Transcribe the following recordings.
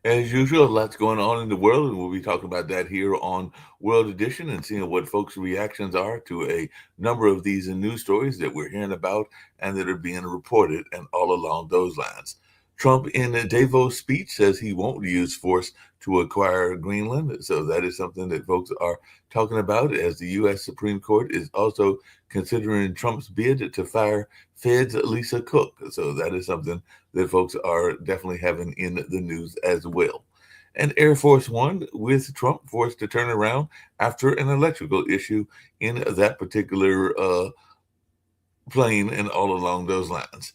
As usual, lots going on in the world, and we'll be talking about that here on World Edition and seeing what folks' reactions are to a number of these news stories that we're hearing about and that are being reported, and all along those lines. Trump, in a Davos speech, says he won't use force to acquire Greenland. So that is something that folks are talking about, as the U.S. Supreme Court is also considering Trump's bid to fire Fed's Lisa Cook. So that is something that folks are definitely having in the news as well. And Air Force One, with Trump forced to turn around after an electrical issue in that particular plane, and all along those lines.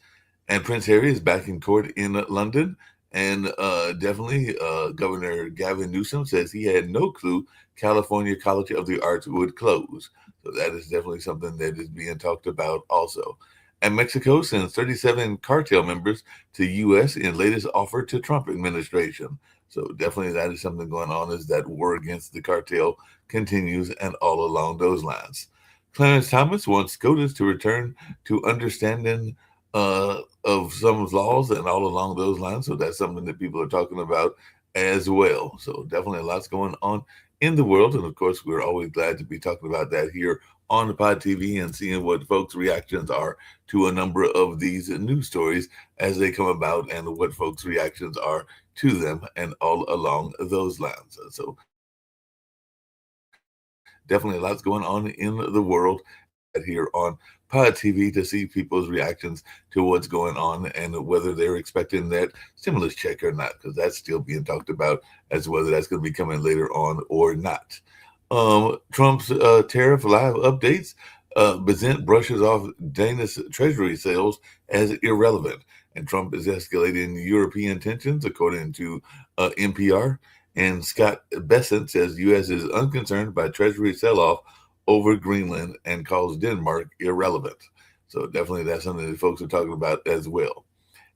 And Prince Harry is back in court in London. And definitely, Governor Gavin Newsom says he had no clue California College of the Arts would close. So that is definitely something that is being talked about also. And Mexico sends 37 cartel members to U.S. in latest offer to Trump administration. So definitely that is something going on, as that war against the cartel continues, and all along those lines. Clarence Thomas wants SCOTUS to return to understanding of some laws, and all along those lines. So that's something that people are talking about as well. So definitely lots going on in the world. And of course, we're always glad to be talking about that here on the Pod TV and seeing what folks' reactions are to a number of these news stories as they come about, and what folks' reactions are to them, and all along those lines. So definitely lots going on in the world here on Pod TV to see people's reactions to what's going on, and whether they're expecting that stimulus check or not, because that's still being talked about as whether that's going to be coming later on or not. Trump's tariff live updates. Bazent brushes off Danish treasury sales as irrelevant, and Trump is escalating European tensions, according to NPR. And Scott Bessent says U.S. is unconcerned by treasury sell-off over Greenland, and calls Denmark irrelevant. So definitely that's something that folks are talking about as well.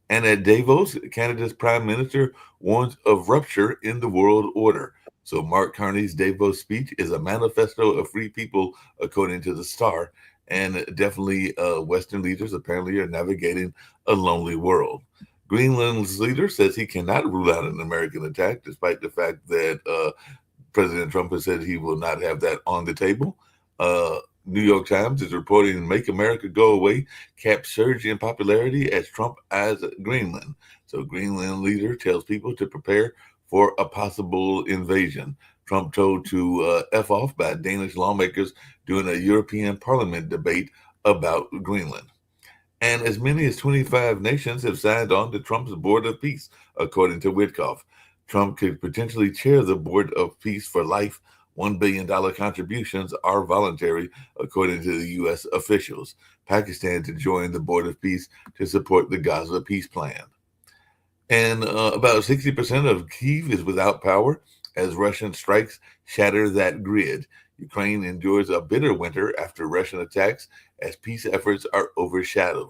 And at Davos, Canada's prime minister warns of rupture in the world order. So Mark Carney's Davos speech is a manifesto of free people, according to the Star. And definitely, Western leaders apparently are navigating a lonely world. Greenland's leader says he cannot rule out an American attack, despite the fact that President Trump has said he will not have that on the table. Uh, New York Times is reporting "Make America Go Away" caps surge in popularity as Trump eyes Greenland. So Greenland leader tells people to prepare for a possible invasion. Trump told to F off by Danish lawmakers during a European Parliament debate about Greenland. And as many as 25 nations have signed on to Trump's Board of Peace, according to Witkoff. Trump could potentially chair the Board of Peace for life. $1 billion contributions are voluntary, according to the U.S. officials. Pakistan to join the Board of Peace to support the Gaza peace plan. And about 60% of Kyiv is without power as Russian strikes shatter that grid. Ukraine endures a bitter winter after Russian attacks as peace efforts are overshadowed.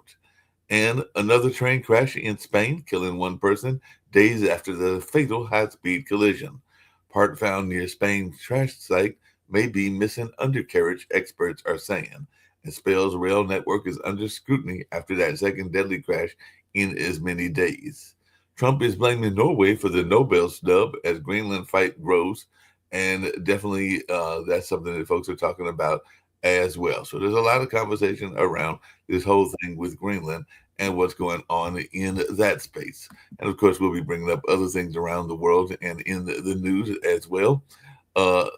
And another train crash in Spain, killing one person days after the fatal high speed collision. Part found near Spain's trash site may be missing undercarriage, experts are saying. And Spain's rail network is under scrutiny after that second deadly crash in as many days. Trump is blaming Norway for the Nobel snub as Greenland fight grows. And definitely, that's something that folks are talking about as well. So there's a lot of conversation around this whole thing with Greenland and what's going on in that space. And of course, we'll be bringing up other things around the world and in the news as well. Uh,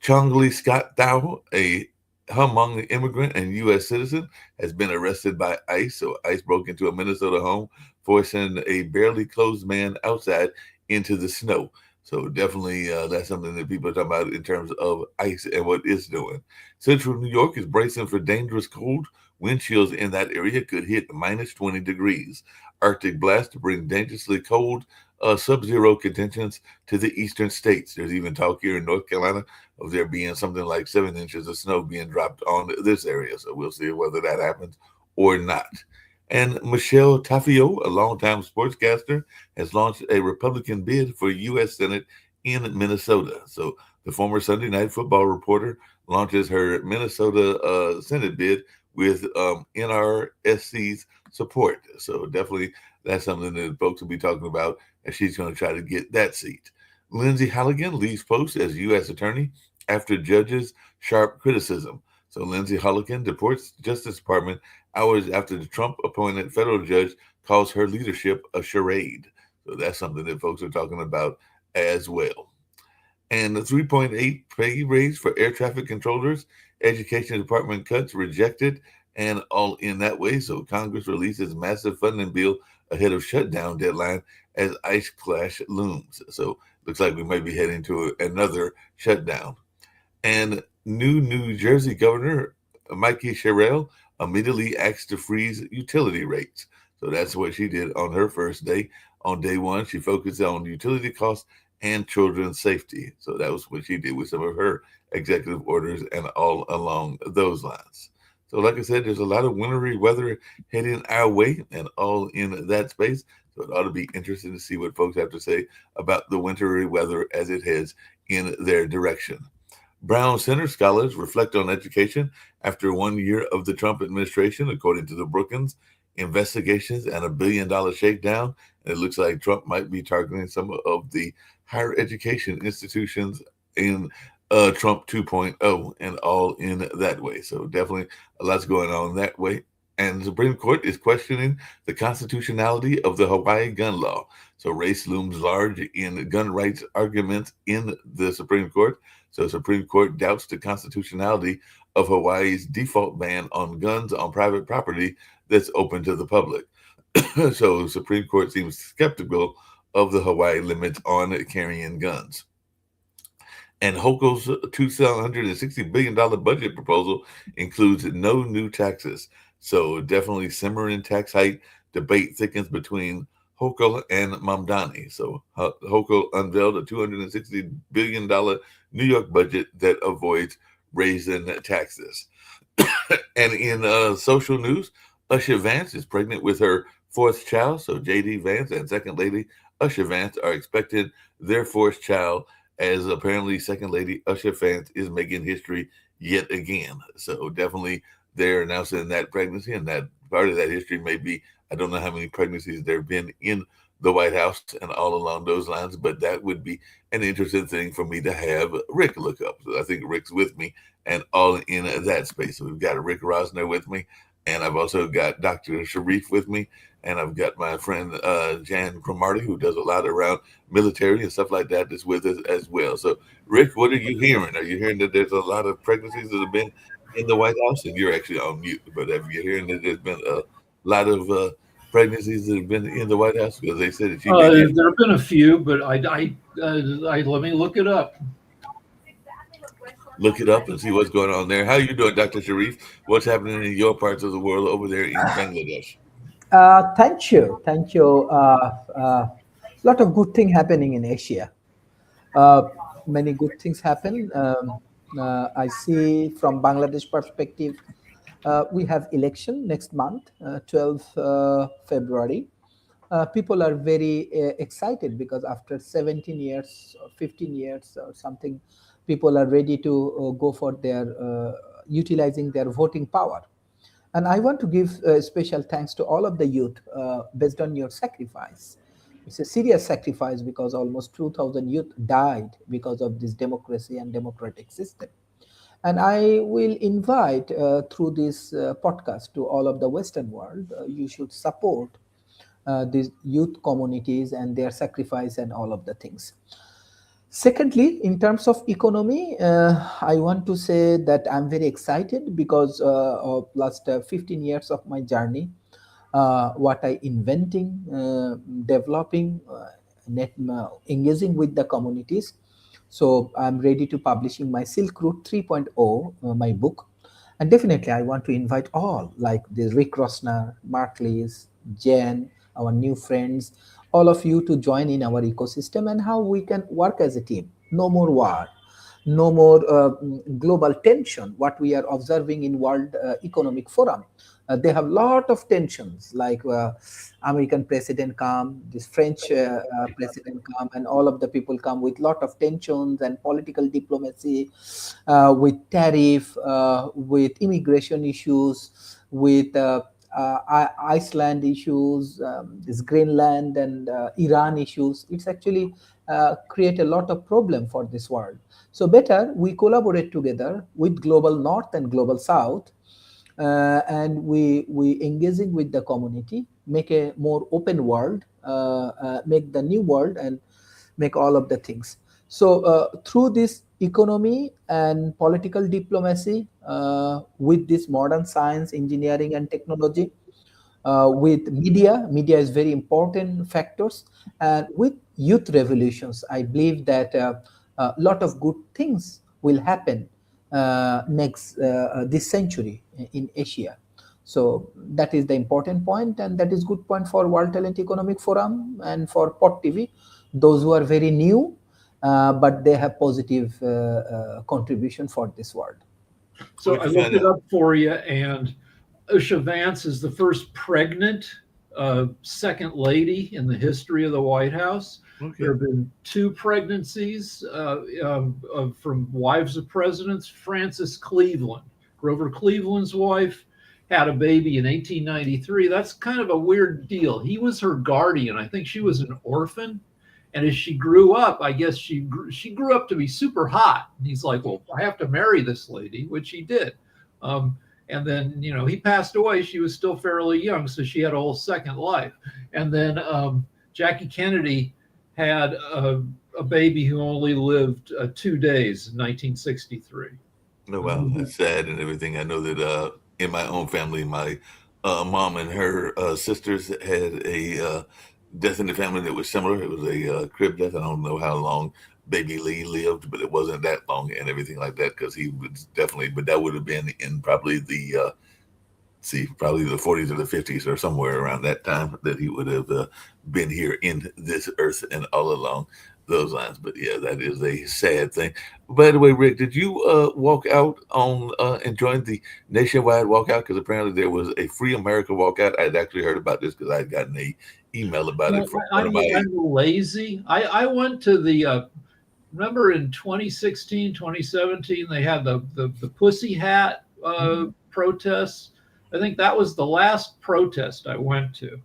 Chongli Scott Thao, a Hmong immigrant and U.S. citizen, has been arrested by ICE. So ICE broke into a Minnesota home, forcing a barely closed man outside into the snow. So definitely, that's something that people are talking about in terms of ICE and what it's doing. Central New York is bracing for dangerous cold. Wind chills in that area could hit minus 20 degrees. Arctic blast to bring dangerously cold sub-zero conditions to the eastern states. There's even talk here in North Carolina of there being something like 7 inches of snow being dropped on this area. So we'll see whether that happens or not. And Michelle Tafio, a longtime sportscaster, has launched a Republican bid for U.S. Senate in Minnesota. So the former Sunday Night Football reporter launches her Minnesota Senate bid with NRSC's support. So definitely that's something that folks will be talking about as she's going to try to get that seat. Lindsay Halligan leaves post as U.S. Attorney after judges' sharp criticism. So Lindsay Halligan deports Justice Department hours after the Trump-appointed federal judge calls her leadership a charade. So that's something that folks are talking about as well. And the 3.8 pay raise for air traffic controllers, Education Department cuts rejected, and all in that way. So Congress releases massive funding bill ahead of shutdown deadline as ice clash looms. So looks like we might be heading to another shutdown. And New Jersey Governor Mikey Sherrill immediately asked to freeze utility rates. So that's what she did on her first day. On day one, she focused on utility costs and children's safety. So that was what she did with some of her executive orders and all along those lines. So, like I said, there's a lot of wintry weather heading our way and all in that space. So, it ought to be interesting to see what folks have to say about the wintry weather as it heads in their direction. Brown Center scholars reflect on education after 1 year of the Trump administration, according to the Brookings investigations and $1 billion shakedown. And it looks like Trump might be targeting some of the higher education institutions in Trump 2.0 and all in that way. So definitely a lot's going on that way. And the Supreme Court is questioning the constitutionality of the Hawaii gun law. So race looms large in gun rights arguments in the Supreme Court. So Supreme Court doubts the constitutionality of Hawaii's default ban on guns on private property that's open to the public. So the Supreme Court seems skeptical of the Hawaii limits on carrying guns. And Hochul's $260 billion budget proposal includes no new taxes. So definitely simmering tax hike debate thickens between Hochul and Mamdani. So Hochul unveiled a $260 billion New York budget that avoids raising taxes. And in social news, Usher Vance is pregnant with her fourth child. So J.D. Vance and Second Lady Usher Vance are expecting their fourth child, as apparently Second Lady Usher Vance is making history yet again. So definitely they're announcing that pregnancy, and that part of that history may be, I don't know how many pregnancies there have been in the White House and all along those lines, but that would be an interesting thing for me to have Rick look up. So I think Rick's with me and all in that space. So we've got Rick Rosner with me, and I've also got Dr. Sharif with me, and I've got my friend Jan Cromartie, who does a lot around military and stuff like that, that's with us as well. So, Rick, what are you hearing? Are you hearing that there's a lot of pregnancies that have been in the White House? And you're actually on mute, but are you hearing that there's been a lot of pregnancies that have been in the White House? Because they said that she made it. There have been a few, but let me look it up. Look it up and see what's going on there. How you doing, Dr. Sharif? What's happening in your parts of the world over there in Bangladesh? Thank you. Thank you. Lot of good thing happening in Asia. Many good things happen. I see from Bangladesh perspective, we have election next month, 12th February. People are very excited because after 17 years or 15 years or something, people are ready to go for their utilizing their voting power. And I want to give special thanks to all of the youth based on your sacrifice. It's a serious sacrifice because almost 2,000 youth died because of this democracy and democratic system. And I will invite through this podcast to all of the Western world, you should support these youth communities and their sacrifice and all of the things. Secondly, in terms of economy, I want to say that I'm very excited because of last 15 years of my journey, what I inventing, developing, engaging with the communities. So I'm ready to publishing my Silk Route 3.0, my book. And definitely I want to invite all like the Rick Rosner, Mark Lees, Jen, our new friends, all of you to join in our ecosystem and how we can work as a team. No more war, no more global tension, what we are observing in World Economic Forum. They have lot of tensions like American president come, this French president come, and all of the people come with lot of tensions and political diplomacy, with tariff, with immigration issues, with Iceland issues, this Greenland and Iran issues. It's actually create a lot of problem for this world. So better we collaborate together with global North and global South, and we engaging with the community, make a more open world, make the new world, and make all of the things. So through this economy and political diplomacy, with this modern science, engineering, and technology, with media is very important factors, and with youth revolutions, I believe that a lot of good things will happen next this century in Asia. So that is the important point, and that is good point for World Talent Economic Forum and for Pod TV. Those who are very new, but they have positive contribution for this world. So I looked it up for you, and Usha Vance is the first pregnant second lady in the history of the White House. Okay. There have been 2 pregnancies from wives of presidents. Frances Cleveland, Grover Cleveland's wife, had a baby in 1893. That's kind of a weird deal. He was her guardian. I think she was an orphan. And as she grew up, I guess she grew up to be super hot. And he's like, well, I have to marry this lady, which he did. And then, he passed away. She was still fairly young, so she had a whole second life. And then Jackie Kennedy had a baby who only lived 2 days in 1963. No, well, that's sad and everything. I know that in my own family, my mom and her sisters had a death in the family that was similar. It was a crib death. I don't know how long Baby Lee lived, but it wasn't that long and everything like that, because he was definitely, but that would have been in probably the probably the 40s or the 50s or somewhere around that time that he would have been here in this earth and all along those lines. But yeah, that is a sad thing. By the way, Rick, did you walk out on and join the nationwide walkout? Because apparently there was a Free America walkout. I'd actually heard about this because I had gotten a email about it from one of my. I'm lazy. I went to the remember in 2016, 2017, they had the Pussy Hat protests. I think that was the last protest I went to.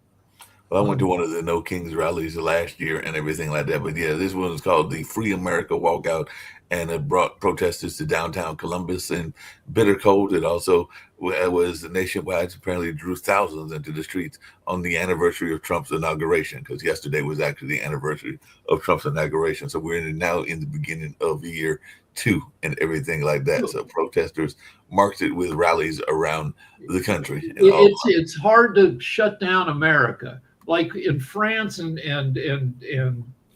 Well, I went to one of the No Kings rallies last year and everything like that. But yeah, this one was called the Free America Walkout, and it brought protesters to downtown Columbus and bitter cold. It also was nationwide. Apparently drew thousands into the streets on the anniversary of Trump's inauguration, because yesterday was actually the anniversary of Trump's inauguration. So we're now in the beginning of year 2 and everything like that. So protesters marked it with rallies around the country. It's hard to shut down America. Like in France and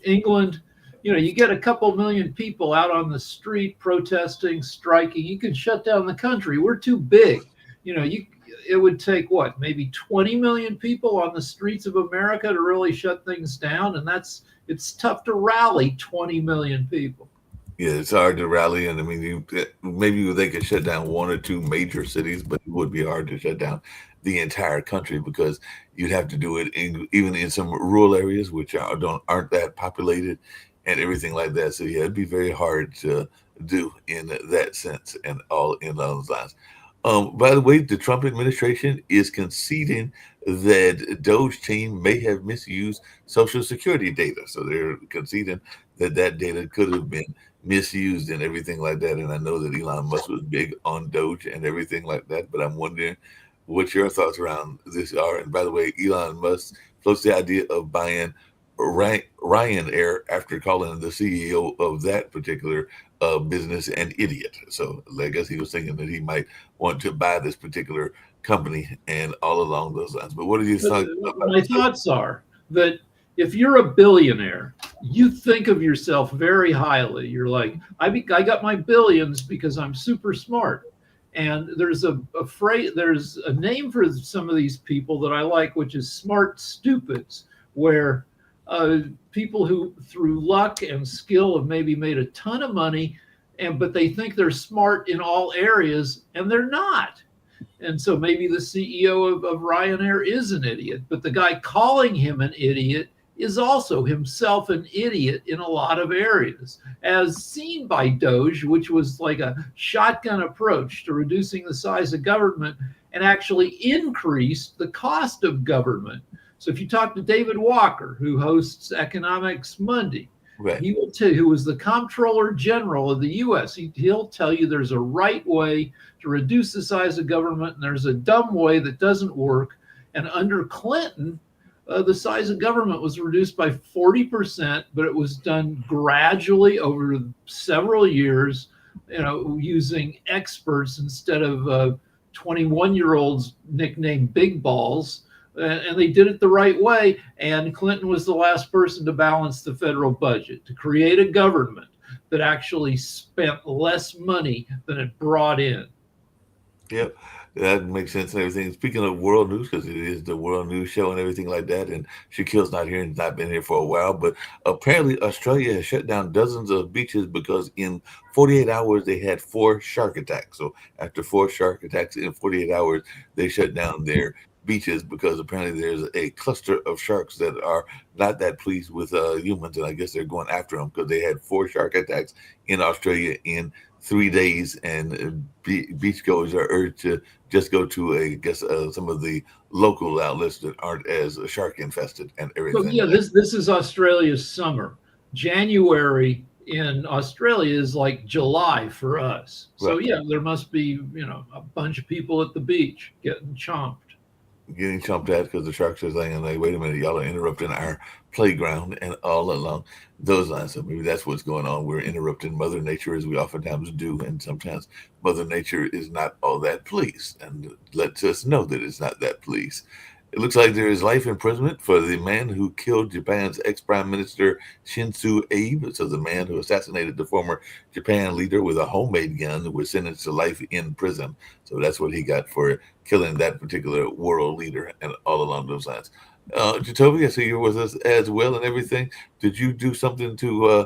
England, you get a couple million people out on the street protesting, striking. You can shut down the country. We're too big. It would take maybe 20 million people on the streets of America to really shut things down, and it's tough to rally 20 million people. Yeah, it's hard to rally, and I mean, maybe they could shut down 1 or 2 major cities, but it would be hard to shut down the entire country, because you'd have to do it even in some rural areas which aren't that populated and everything like that. So yeah, it'd be very hard to do in that sense and all in those lines. By the way, the Trump administration is conceding that Doge team may have misused Social Security data. So they're conceding that data could have been misused and everything like that. And I know that Elon Musk was big on Doge and everything like that, but I'm wondering what your thoughts around this are. And by the way, Elon Musk floats the idea of buying Ryanair after calling the CEO of that particular business an idiot. So I guess he was thinking that he might want to buy this particular company and all along those lines. But what are your thoughts? My thoughts are that if you're a billionaire, you think of yourself very highly. You're like, I got my billions because I'm super smart. And there's a phrase, there's a name for some of these people that I like, which is smart stupids, where people who through luck and skill have maybe made a ton of money, but they think they're smart in all areas, and they're not. And so maybe the CEO of Ryanair is an idiot, but the guy calling him an idiot is also himself an idiot in a lot of areas, as seen by Doge, which was like a shotgun approach to reducing the size of government. and actually increased the cost of government. So if you talk to David Walker, who hosts Economics Monday, right. he will tell you, who was the Comptroller General of the U.S., he'll tell you there's a right way to reduce the size of government, and there's a dumb way that doesn't work. And under Clinton, the size of government was reduced by 40%, but it was done gradually over several years, using experts instead of 21-year-olds nicknamed big balls. And they did it the right way. And Clinton was the last person to balance the federal budget, to create a government that actually spent less money than it brought in. Yep, that makes sense and everything. Speaking of world news, because it is the world news show and everything like that, and Shaquille's not here and not been here for a while, but apparently Australia has shut down dozens of beaches because in 48 hours they had 4 shark attacks. So after 4 shark attacks in 48 hours, they shut down their beaches because apparently there's a cluster of sharks that are not that pleased with humans, and I guess they're going after them because they had 4 shark attacks in Australia in 3 days, and beachgoers are urged to just go to, I guess, some of the local outlets that aren't as shark infested and everything. So yeah, this is Australia's summer. January in Australia is like July for us. So Right. yeah, there must be a bunch of people at the beach getting chomped. Getting chomped at because the sharks are saying, like, wait a minute, y'all are interrupting our playground, and all along those lines. So maybe that's what's going on. We're interrupting Mother Nature, as we oftentimes do, and sometimes Mother Nature is not all that pleased and lets us know that it's not that pleased. It looks like there is life imprisonment for the man who killed Japan's ex-prime minister Shinzo Abe. So the man who assassinated the former Japan leader with a homemade gun was sentenced to life in prison. So that's what he got for killing that particular world leader and all along those lines. Jacoby, I see you're with us as well and everything. Did you do something to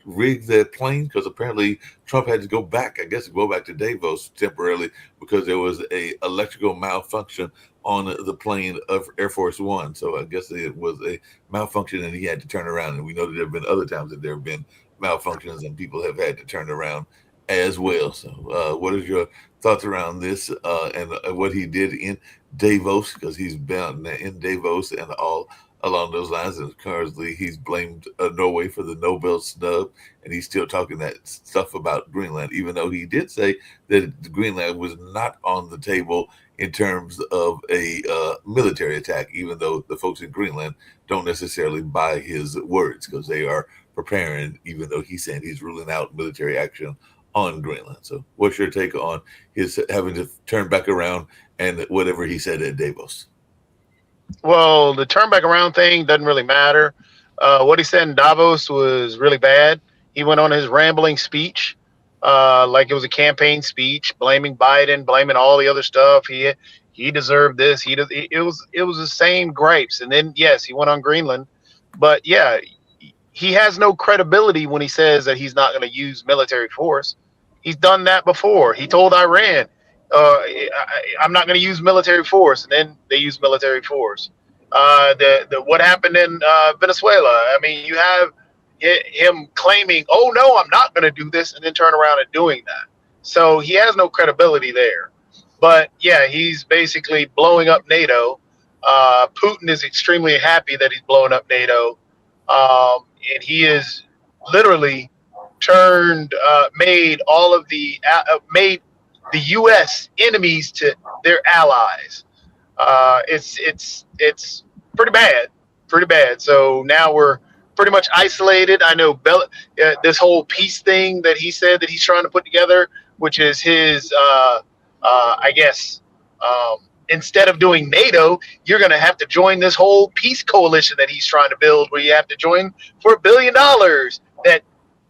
rig that plane? Because apparently Trump had to go back, I guess, go back to Davos temporarily because there was a electrical malfunction on the plane of Air Force One. So I guess it was a malfunction and he had to turn around. And we know that there have been other times that there have been malfunctions and people have had to turn around as well. So what is your thoughts around this and what he did in Davos? Because he's been in Davos and all along those lines, and currently he's blamed Norway for the Nobel snub, and he's still talking that stuff about Greenland, even though he did say that Greenland was not on the table in terms of a military attack, even though the folks in Greenland don't necessarily buy his words because they are preparing, even though he's saying he's ruling out military action on Greenland. So what's your take on his having to turn back around and whatever he said at Davos? Well, the turn back around thing doesn't really matter. What he said in Davos was really bad. He went on his rambling speech, like it was a campaign speech, blaming Biden, blaming all the other stuff. He deserved this. It was the same gripes. And then yes, he went on Greenland, but yeah, he has no credibility when he says that he's not going to use military force. He's done that before. He told Iran, I'm not going to use military force, and then they use military force. What happened in Venezuela? I mean, you have him claiming, "Oh no, I'm not going to do this," and then turn around and doing that. So he has no credibility there. But yeah, he's basically blowing up NATO. Putin is extremely happy that he's blowing up NATO, and he is literally made all of made the U.S. enemies to their allies. It's pretty bad. So now we're pretty much isolated. I know this whole peace thing that he said that he's trying to put together, which is his, I guess, instead of doing NATO, you're going to have to join this whole peace coalition that he's trying to build, where you have to join for $1 billion. That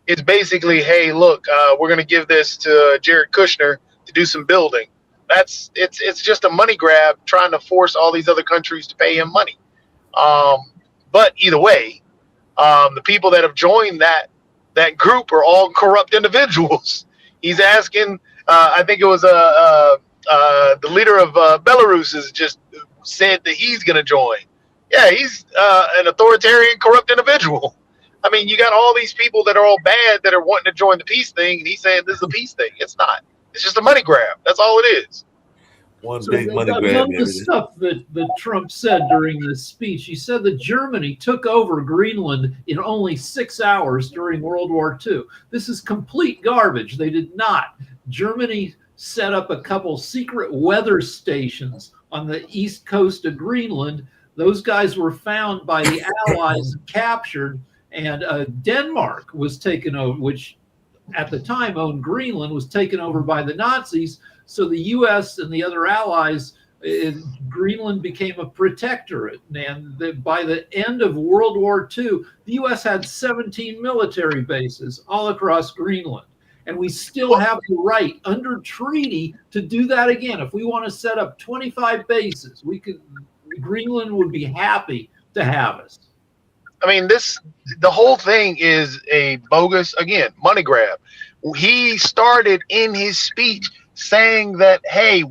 is basically, hey, look, we're going to give this to Jared Kushner to do some building. It's just a money grab, trying to force all these other countries to pay him money. But either way, the people that have joined that group are all corrupt individuals. He's asking, I think it was the leader of Belarus has just said that he's going to join. Yeah, he's an authoritarian, corrupt individual. I mean, you got all these people that are all bad that are wanting to join the peace thing, and he's saying this is a peace thing. It's not. It's just a money grab. That's all it is. One So big money grab. among the stuff that Trump said during this speech, he said that Germany took over Greenland in only 6 hours during World War II. This is complete garbage. They did not. Germany set up a couple secret weather stations on the east coast of Greenland. Those guys were found by the Allies and captured, and Denmark was taken over, which at the time owned Greenland, was taken over by the Nazis. So the U.S. and the other allies, Greenland became a protectorate. And by the end of World War II, the U.S. had 17 military bases all across Greenland. And we still have the right under treaty to do that again. If we want to set up 25 bases, Greenland would be happy to have us. I mean, the whole thing is a bogus, again, money grab. He started in his speech saying that, hey,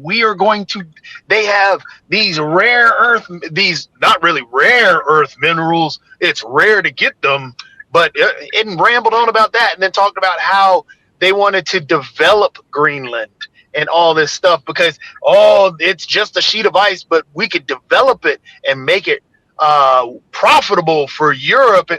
they have these rare earth, these not really rare earth minerals. It's rare to get them, but it rambled on about that, and then talked about how they wanted to develop Greenland and all this stuff because, it's just a sheet of ice, but we could develop it and make it profitable for Europe.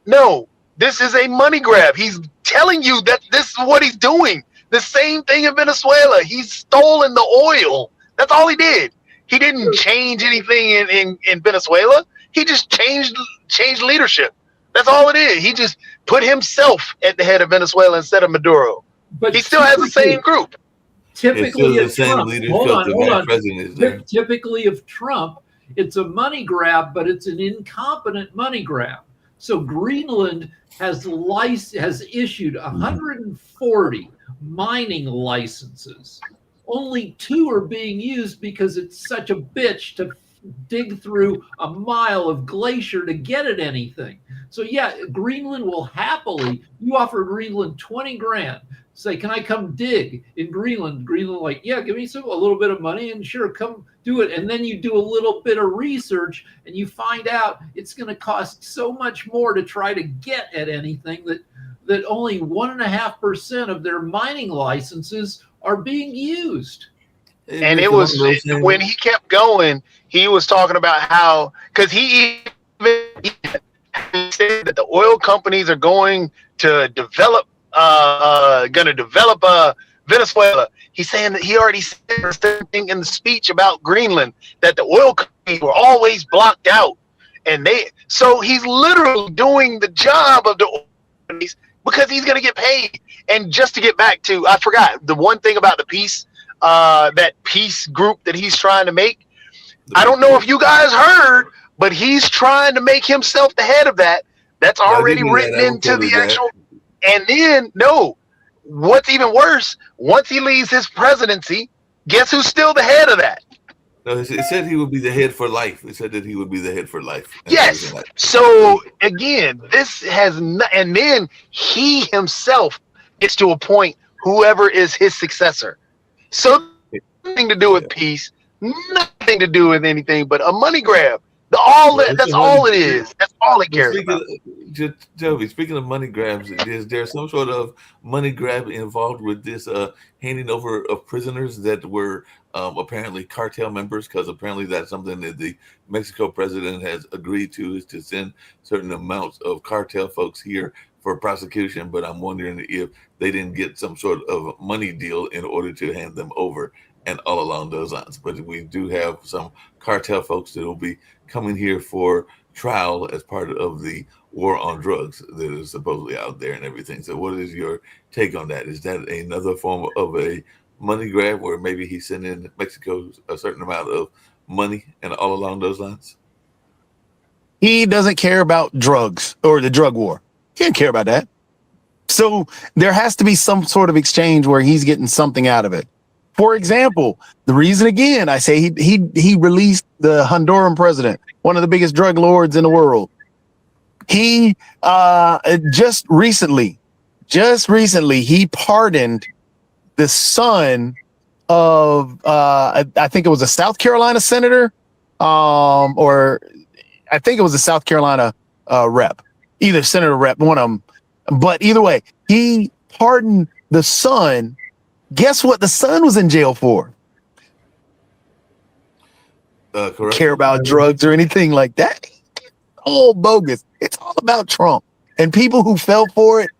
No, this is a money grab. He's telling you that this is what he's doing. The same thing in Venezuela. He's stolen the oil. That's all he did. He didn't change anything in Venezuela. He just changed leadership. That's all it is. He just put himself at the head of Venezuela instead of Maduro. But he still has the same group. Typically of Trump, hold on. Typically of Trump, it's a money grab, but it's an incompetent money grab. So Greenland has issued 140 mining licenses. Only 2 are being used because it's such a bitch to dig through a mile of glacier to get at anything. So yeah, Greenland will happily, you offer Greenland 20 grand, say, can I come dig in Greenland? Greenland like, yeah, give me a little bit of money and sure, come do it. And then you do a little bit of research and you find out it's going to cost so much more to try to get at anything that only 1.5% of their mining licenses are being used. And it was when he kept going, he was talking about how, because he said that the oil companies are going to develop Venezuela. He's saying that he already said the same thing in the speech about Greenland, that the oil companies were always blocked out. And so he's literally doing the job of the oil companies because he's going to get paid. And just to get back to, I forgot the one thing about the peace, that peace group that he's trying to make. I don't know if you guys heard, but he's trying to make himself the head of that. That's already written into the actual. And then, what's even worse, once he leaves his presidency, guess who's still the head of that? No, it said he would be the head for life. It said that he would be the head for life. Yes. So again, and then he himself gets to appoint whoever is his successor. So nothing to do with peace, nothing to do with anything but a money grab. That's all it is. That's all it cares about. Jovi, speaking of money grabs, is there some sort of money grab involved with this handing over of prisoners that were apparently cartel members? Because apparently that's something that the Mexico president has agreed to, is to send certain amounts of cartel folks here for prosecution. But I'm wondering if they didn't get some sort of money deal in order to hand them over and all along those lines. But we do have some cartel folks that will be coming here for trial as part of the war on drugs that is supposedly out there and everything. So what is your take on that? Is that another form of a money grab where maybe he's sending Mexico a certain amount of money and all along those lines? He doesn't care about drugs or the drug war. He didn't care about that. So there has to be some sort of exchange where he's getting something out of it. For example, the reason, again, I say he released the Honduran president, one of the biggest drug lords in the world. He just recently, he pardoned the son of, I think it was a South Carolina senator, or I think it was a South Carolina rep, either senator rep, one of them. But either way, he pardoned the son. Guess what the son was in jail for? Correct. care about drugs or anything like that. All bogus. It's all about Trump. And people who fell for it,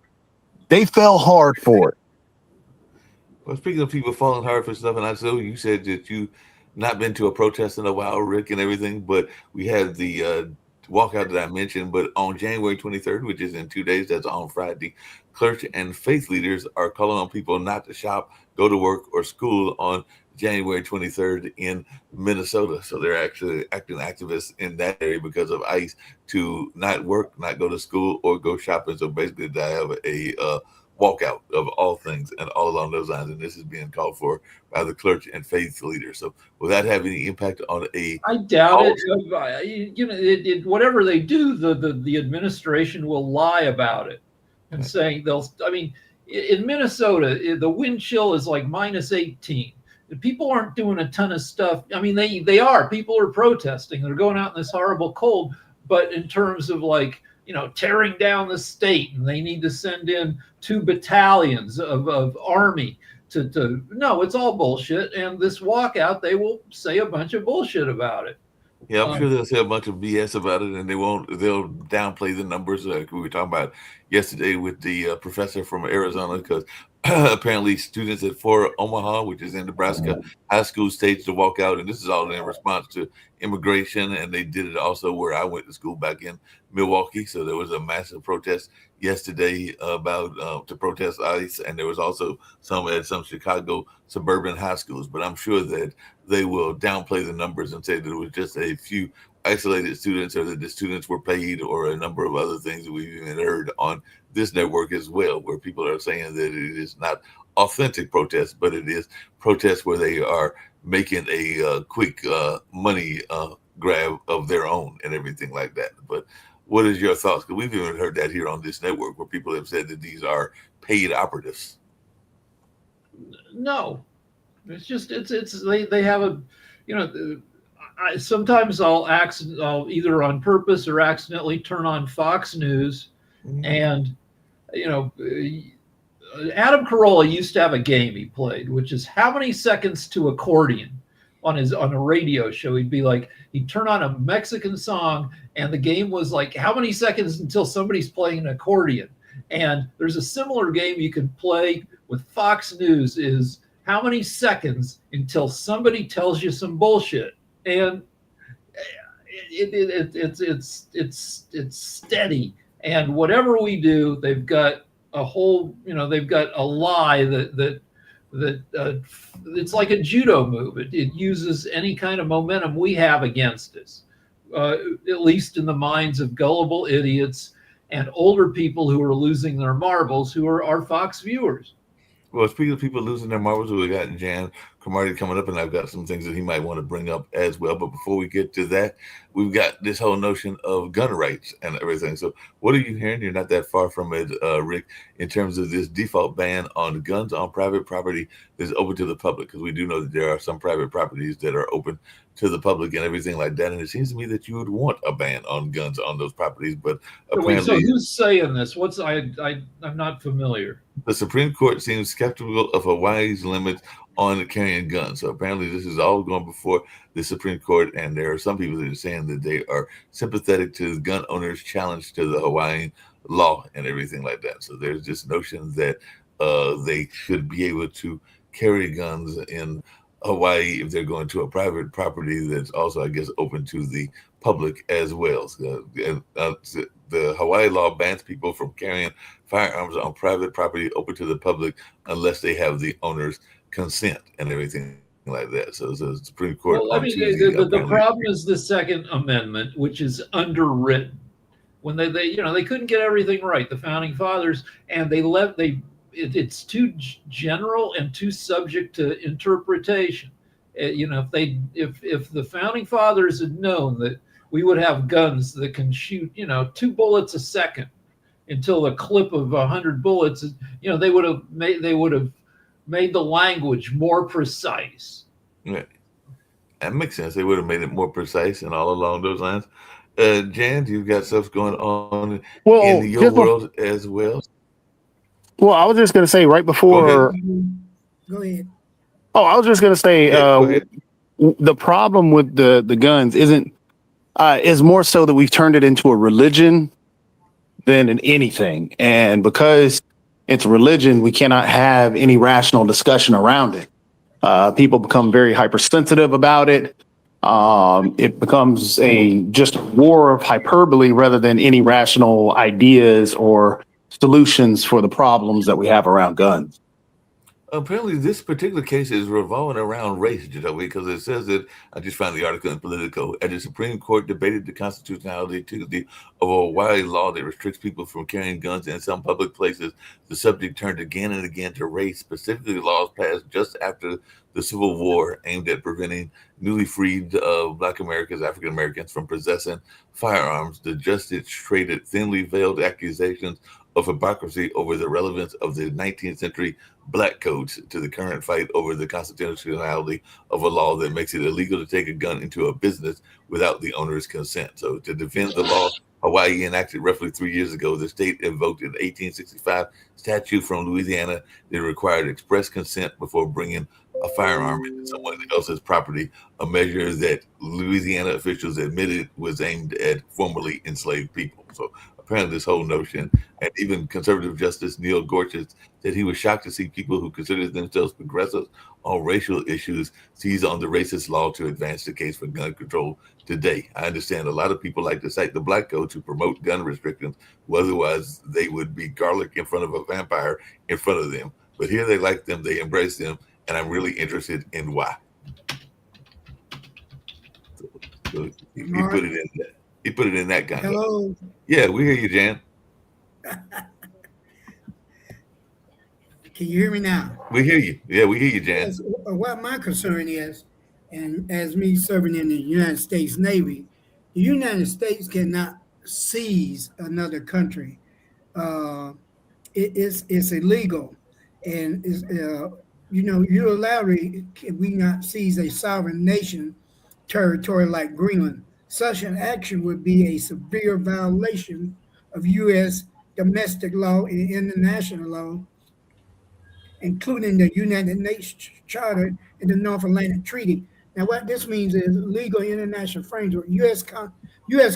they fell hard for it. Well, speaking of people falling hard for stuff, and I know you said that you not been to a protest in a while, Rick, and everything, but we had the walkout that I mentioned. But on January 23rd, which is in 2 days, that's on Friday, clergy and faith leaders are calling on people not to shop, go to work, or school on January 23rd in Minnesota. So they're actually acting activists in that area because of ICE to not work, not go to school, or go shopping. So basically, they have a walkout of all things and all along those lines. And this is being called for by the clergy and faith leaders. So will that have any impact on a? I doubt it. You know, whatever they do, the administration will lie about it and saying they'll. I mean, in Minnesota, the wind chill is like -18. People aren't doing a ton of stuff. I mean, they are. People are protesting. They're going out in this horrible cold. But in terms of like, you know, tearing down the state, and they need to send in 2 battalions of army to no, it's all bullshit. And this walkout, they will say a bunch of bullshit about it. Yeah, I'm sure they'll say a bunch of BS about it, and they'll downplay the numbers like we were talking about yesterday with the professor from Arizona, because apparently students at Fort Omaha, which is in Nebraska, high school staged to walk out, and this is all in response to immigration, and they did it also where I went to school back in Milwaukee. So there was a massive protest yesterday about to protest ICE, and there was also some at some Chicago suburban high schools. But I'm sure that they will downplay the numbers and say that it was just a few isolated students, or that the students were paid, or a number of other things that we've even heard on this network as well, where people are saying that it is not authentic protest, but it is protest where they are making a quick money grab of their own and everything like that. But what is your thoughts? Because we've even heard that here on this network, where people have said that these are paid operatives. No, it's just they have a, you know, sometimes I'll either on purpose or accidentally turn on Fox News, and you know, Adam Carolla used to have a game he played, which is how many seconds to accordion on a radio show. He'd be like, he'd turn on a Mexican song, and the game was like, how many seconds until somebody's playing an accordion. And there's a similar game you can play with Fox News, is how many seconds until somebody tells you some bullshit. And it's steady. And whatever we do, they've got a whole, you know, they've got a lie that it's like a judo move. It uses any kind of momentum we have against us, at least in the minds of gullible idiots and older people who are losing their marbles, who are our Fox viewers. Well, speaking of people losing their marbles, we've got Jan Cromartie coming up, and I've got some things that he might want to bring up as well. But before we get to that, we've got this whole notion of gun rights and everything. So what are you hearing? You're not that far from it, Rick, in terms of this default ban on guns on private property that's open to the public, because we do know that there are some private properties that are open to the public and everything like that. And it seems to me that you would want a ban on guns on those properties. But apparently, so who's saying this? I'm not familiar. The Supreme Court seems skeptical of Hawaii's limits on carrying guns. So apparently this is all going before the Supreme Court, and there are some people that are saying that they are sympathetic to the gun owners' challenge to the Hawaiian law and everything like that. So there's this notion that they should be able to carry guns in Hawaii if they're going to a private property that's also, I guess, open to the public as well. So, the Hawaii law bans people from carrying firearms on private property open to the public unless they have the owner's consent and everything like that. So the Supreme Court. Well, I mean, the problem is the Second Amendment, which is underwritten. When they couldn't get everything right, the founding fathers, and it's too general and too subject to interpretation. If the founding fathers had known that we would have guns that can shoot 2 bullets a second until a clip of 100 bullets, they would have made the language more precise. Yeah, that makes sense. They would have made it more precise and all along those lines. Jan, you've got stuff going on in your world as well. Well, I was just going to say right before. Go ahead. Oh, I was just going to say the problem with the guns is more so that we've turned it into a religion than in anything. And because it's religion, we cannot have any rational discussion around it. People become very hypersensitive about it. It becomes just a war of hyperbole rather than any rational ideas or solutions for the problems that we have around guns. Apparently, this particular case is revolving around race, Jacoby, because it says that I just found the article in Politico. As the Supreme Court debated the constitutionality Tuesday of a Hawaii law that restricts people from carrying guns in some public places, the subject turned again and again to race, specifically laws passed just after the Civil War aimed at preventing newly freed Black Americans, African Americans, from possessing firearms. The justice traded thinly veiled accusations of hypocrisy over the relevance of the 19th century black codes to the current fight over the constitutionality of a law that makes it illegal to take a gun into a business without the owner's consent. So to defend the law Hawaii enacted roughly 3 years ago, the state invoked an 1865 statute from Louisiana that required express consent before bringing a firearm into someone else's property, a measure that Louisiana officials admitted was aimed at formerly enslaved people. So apparently this whole notion, and even conservative Justice Neil Gorsuch said he was shocked to see people who considered themselves progressives on racial issues seize on the racist law to advance the case for gun control today. I understand a lot of people like to cite the black code to promote gun restrictions, otherwise they would be garlic in front of a vampire in front of them. But here they like them, they embrace them, and I'm really interested in why. So he put it in that. He put it in that kind Hello. of. Yeah, we hear you, Jan. Can you hear me now? We hear you. Yeah, we hear you, Jan. Yes, what my concern is, and as me serving in the United States Navy, the United States cannot seize another country. It's illegal, and unilaterally can we not seize a sovereign nation territory like Greenland. Such an action would be a severe violation of U.S. domestic law and international law, including the United Nations Charter and the North Atlantic Treaty. Now, what this means is legal international framework. U.S.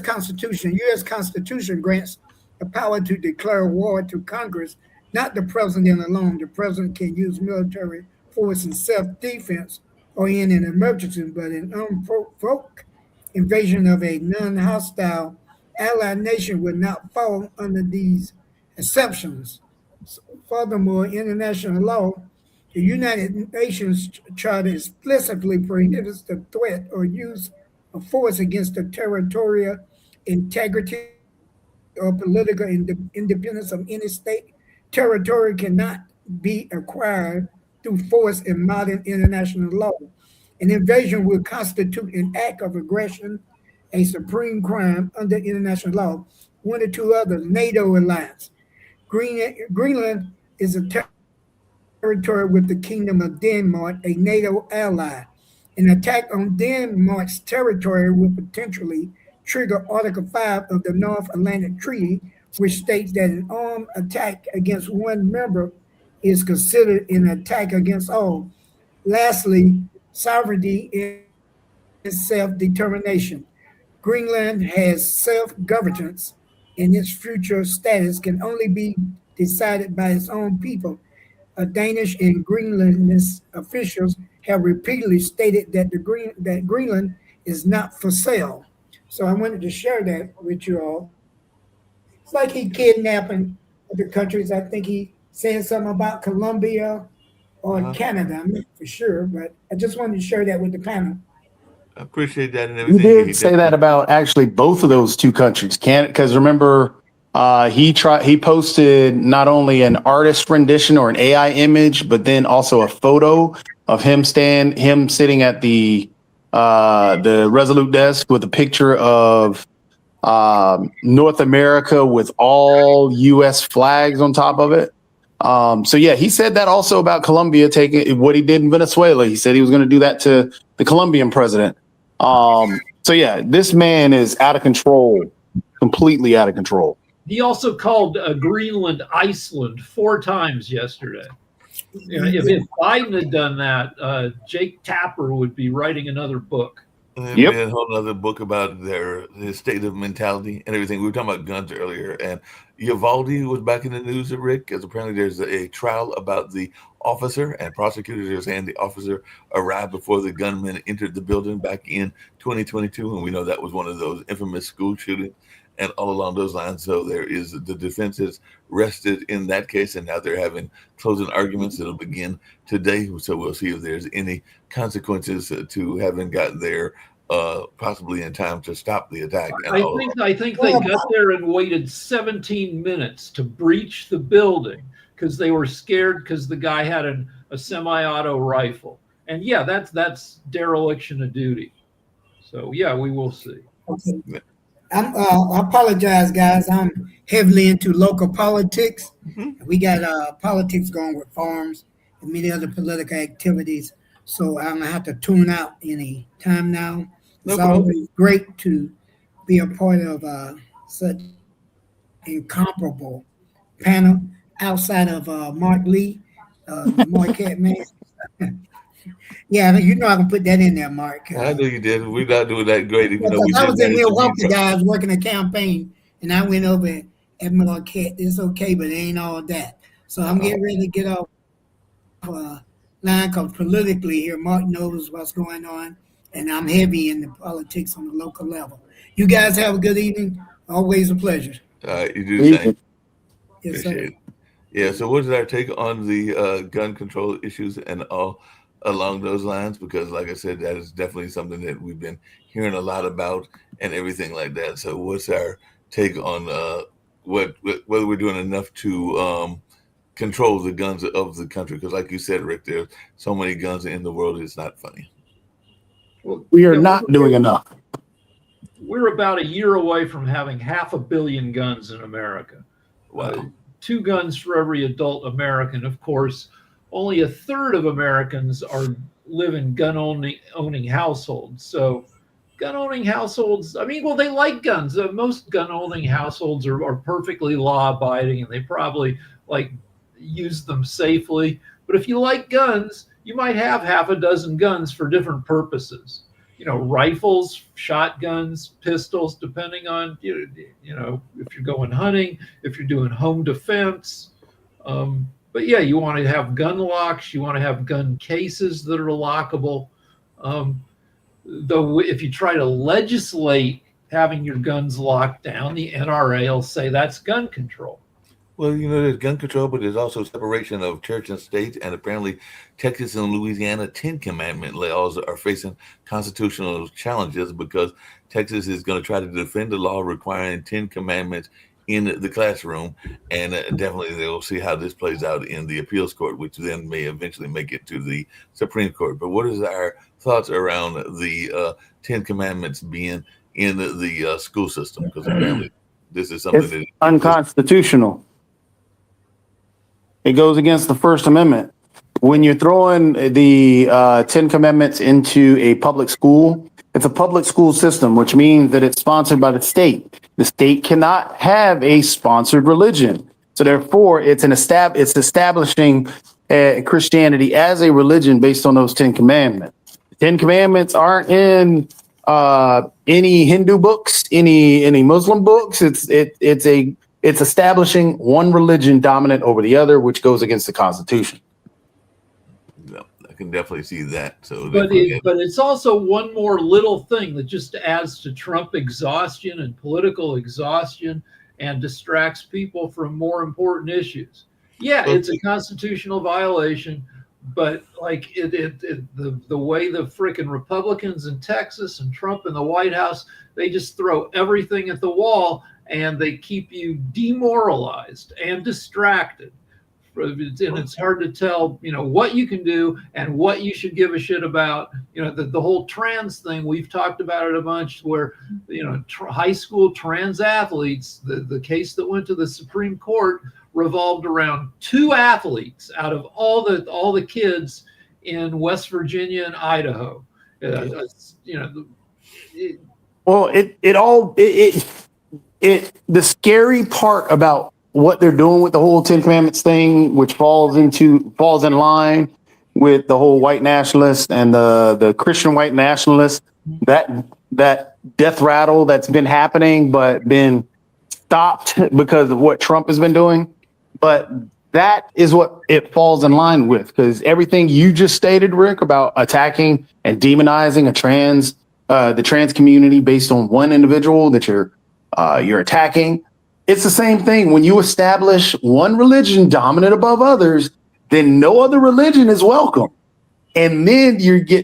Constitution grants the power to declare war to Congress, not the president alone. The president can use military force in self-defense or in an emergency, but in unprovoked invasion of a non-hostile allied nation would not fall under these exceptions. Furthermore, international law, the United Nations Charter explicitly prohibits the threat or use of force against the territorial integrity or political independence of any state. Territory cannot be acquired through force in modern international law. An invasion will constitute an act of aggression, a supreme crime under international law. One or two others, NATO alliance. Greenland is a territory with the Kingdom of Denmark, a NATO ally. An attack on Denmark's territory will potentially trigger Article 5 of the North Atlantic Treaty, which states that an armed attack against one member is considered an attack against all. Lastly, sovereignty and self-determination. Greenland has self-governance, and its future status can only be decided by its own people. Danish and Greenlandese officials have repeatedly stated that that Greenland is not for sale. So I wanted to share that with you all. It's like he kidnapping other countries. I think he said something about Colombia or Canada. I'm not for sure, but I just wanted to share that with the panel. I appreciate that and You everything. did say that about actually both of those two countries, because remember, he posted not only an artist rendition or an AI image, but then also a photo of him sitting at the Resolute desk with a picture of North America with all U.S. flags on top of it. So yeah, he said that also about Colombia taking what he did in Venezuela. He said he was going to do that to the Colombian president. So yeah, this man is out of control, completely out of control. He also called Greenland Iceland 4 times yesterday. You know, if Biden had done that, Jake Tapper would be writing another book. And Yep. a whole other book about their state of mentality and everything. We were talking about guns earlier, and Uvalde was back in the news, Rick, because apparently there's a trial about the officer, and prosecutors are saying the officer arrived before the gunman entered the building back in 2022, and we know that was one of those infamous school shootings, and all along those lines. So there is the defense is rested in that case, and now they're having closing arguments that'll begin today. So we'll see if there's any consequences to having gotten there possibly in time to stop the attack. And I think they got there and waited 17 minutes to breach the building because they were scared because the guy had a semi-auto rifle. And yeah, that's dereliction of duty. So yeah, we will see. Okay. I apologize, guys. I'm heavily into local politics. Mhm. We got politics going with farms and many other political activities. So I'm gonna have to tune out any time now. It's No problem. always great to be a part of such incomparable panel outside of Mark Lee, the Marquette man. Yeah, you know I can put that in there, Mark. I knew you did. We're not doing that great, even though we I did was in manage to Milwaukee, beat guys, working a campaign, and I went over at Marquette. It's okay, but it ain't all that. So I'm getting ready to get off line because politically here, Mark knows what's going on, and I'm heavy in the politics on the local level. You guys have a good evening. Always a pleasure. You do the same. Yes, sir. Appreciate it. Yeah. So, what is our take on the gun control issues and all along those lines? Because, like I said, that is definitely something that we've been hearing a lot about and everything like that. So, what's our take on whether we're doing enough to control the guns of the country? Because, like you said, Rick, there's so many guns in the world, it's not funny. Well, We are not doing enough. We're about a year away from having 500 million guns in America. Wow. 2 guns for every adult American. Of course, only a third of Americans live in gun-owning households. So gun-owning households, I mean, well, they like guns. Most gun-owning households are perfectly law-abiding, and they probably use them safely. But if you like guns, you might have half a dozen guns for different purposes. You know, rifles, shotguns, pistols, depending on, you know, if you're going hunting, if you're doing home defense. But yeah, you want to have gun locks. You want to have gun cases that are lockable. Though if you try to legislate having your guns locked down, the NRA will say that's gun control. Well, you know, there's gun control, but there's also separation of church and state. And apparently, Texas and Louisiana 10 Commandment laws are facing constitutional challenges because Texas is going to try to defend the law requiring 10 Commandments in the classroom. And definitely they'll see how this plays out in the appeals court, which then may eventually make it to the Supreme Court. But what is our thoughts around the 10 Commandments being in the school system? Because apparently this is something It's unconstitutional. It goes against the First Amendment. When you're throwing the 10 Commandments into a public school, it's a public school system, which means that it's sponsored by the state. The state cannot have a sponsored religion. So therefore, it's establishing Christianity as a religion based on those 10 Commandments. The 10 Commandments aren't in any Hindu books, any Muslim books. It's establishing one religion dominant over the other, which goes against the Constitution. Yeah, I can definitely see that. So, but it's also one more little thing that just adds to Trump exhaustion and political exhaustion and distracts people from more important issues. Yeah, it's a constitutional violation, but like the way the frickin' Republicans in Texas and Trump in the White House, they just throw everything at the wall. And they keep you demoralized and distracted. And it's hard to tell, you know, what you can do and what you should give a shit about. You know, the whole trans thing, we've talked about it a bunch where, you know, high school trans athletes, the case that went to the Supreme Court revolved around 2 athletes out of all the kids in West Virginia and Idaho. You know, the scary part about what they're doing with the whole Ten Commandments thing, which falls in line with the whole white nationalist and the Christian white nationalist, that death rattle that's been happening but been stopped because of what Trump has been doing. But that is what it falls in line with, because everything you just stated, Rick, about attacking and demonizing the trans community based on one individual that you're attacking. It's the same thing. When you establish one religion dominant above others, then no other religion is welcome. And then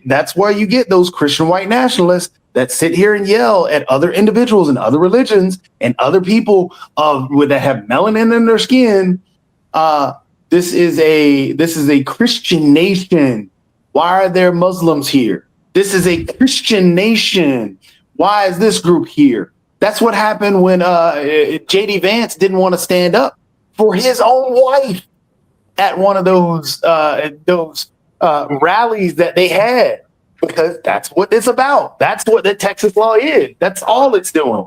that's why you get those Christian white nationalists that sit here and yell at other individuals and other religions and other people that have melanin in their skin. This is a Christian nation. Why are there Muslims here? This is a Christian nation. Why is this group here? That's what happened when J.D. Vance didn't want to stand up for his own wife at one of those rallies that they had, because that's what it's about. That's what the Texas law is. That's all it's doing.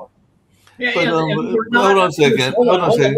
Yeah, But, we're not, hold on a second. Hold on a second.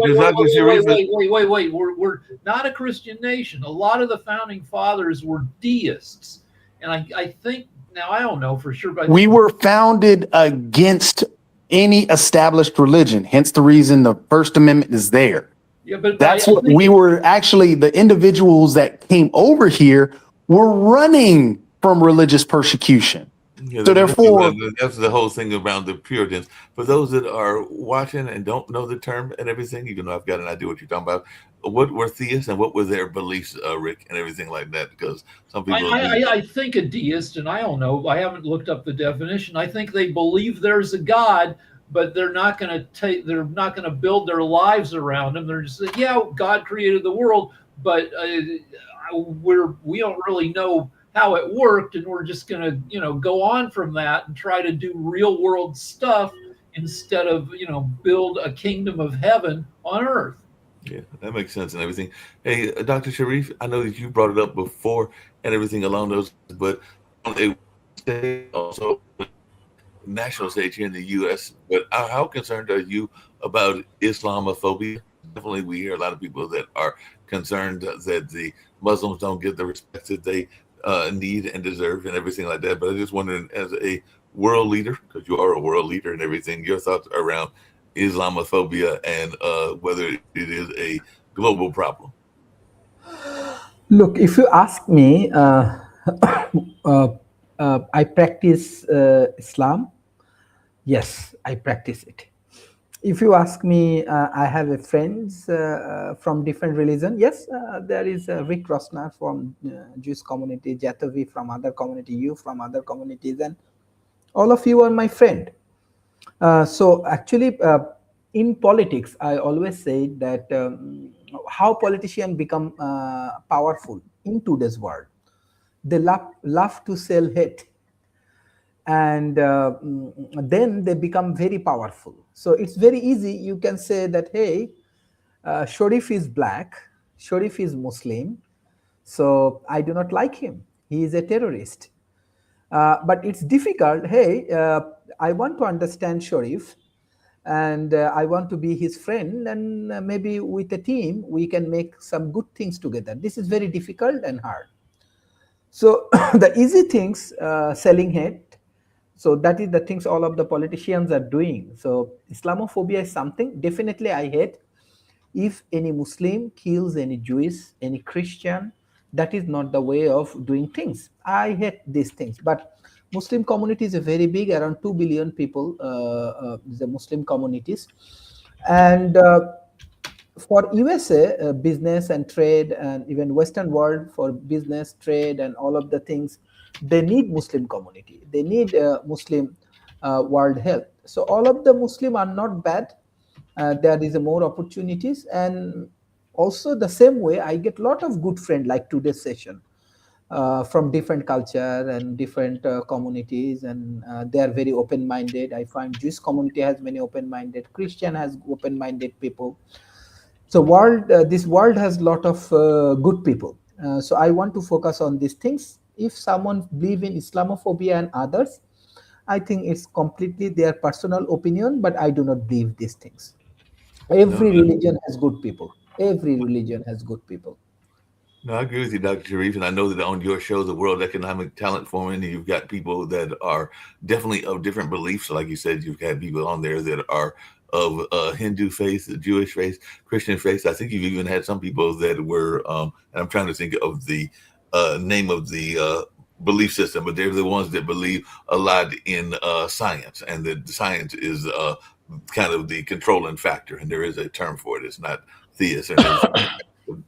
Wait. We're not a Christian nation. A lot of the founding fathers were deists. And I think, now I don't know for sure, but we were founded against any established religion. Hence the reason the First Amendment is there. yeah, but That's what we were actually, the individuals that came over here were running from religious persecution. Yeah, So therefore, that's the whole thing around the Puritans. For those that are watching and don't know the term and everything, even though I've got an idea what you're talking about, what were theists and what were their beliefs, Rick, and everything like that? Because some people, I think a deist, and I don't know, I haven't looked up the definition. I think they believe there's a God, but they're not going to build their lives around him. They're just, yeah, God created the world, but we don't really know how it worked, and we're just going to go on from that and try to do real world stuff instead of build a kingdom of heaven on earth. yeah, that makes sense and everything. Hey, Dr. Sharif, I know that you brought it up before and everything along those, but on a stage, also national stage here in the U.S., but how concerned are you about Islamophobia? Definitely, we hear a lot of people that are concerned that the Muslims don't get the respect that they need and deserve and everything like that. But I just wondering, as a world leader, because you are a world leader and everything, your thoughts around Islamophobia and whether it is a global problem. Look, if you ask me, I practice Islam. Yes, I practice it. If you ask me, I have friends from different religion. Yes, there is Rick Rosner from Jewish community, Jatovi from other community, you from other communities, and all of you are my friend. So actually, in politics, I always say that how politicians become powerful in today's world. They love to sell hate. And then they become very powerful. So it's very easy. You can say that, hey, Sharif is black, Sharif is Muslim, so I do not like him. He is a terrorist. But it's difficult. Hey, I want to understand Sharif, and I want to be his friend, and maybe with a team, we can make some good things together. This is very difficult and hard. So the easy things, selling hate, so that is the things all of the politicians are doing. So Islamophobia is something definitely I hate. If any Muslim kills any Jewish, any Christian, that is not the way of doing things. I hate these things. But Muslim community is very big, around 2 billion people, the Muslim communities. And for USA, business and trade, and even Western world for business, trade, and all of the things, they need Muslim community. They need Muslim world health. So all of the Muslim are not bad. There is more opportunities. And also the same way, I get a lot of good friends like today's session from different culture and different communities. And they are very open-minded. I find Jewish community has many open-minded. Christian has open-minded people. So this world has a lot of good people. So I want to focus on these things. If someone believes in Islamophobia and others, I think it's completely their personal opinion, but I do not believe these things. Every religion has good people. Every religion has good people. No, I agree with you, Dr. Sharif, and I know that on your show, the World Economic Talent Forum, you've got people that are definitely of different beliefs. Like you said, you've had people on there that are of Hindu faith, the Jewish faith, Christian faith. I think you've even had some people that were, and I'm trying to think of the name of the belief system, but they're the ones that believe a lot in science, and that science is kind of the controlling factor, and there is a term for it. It's not theist,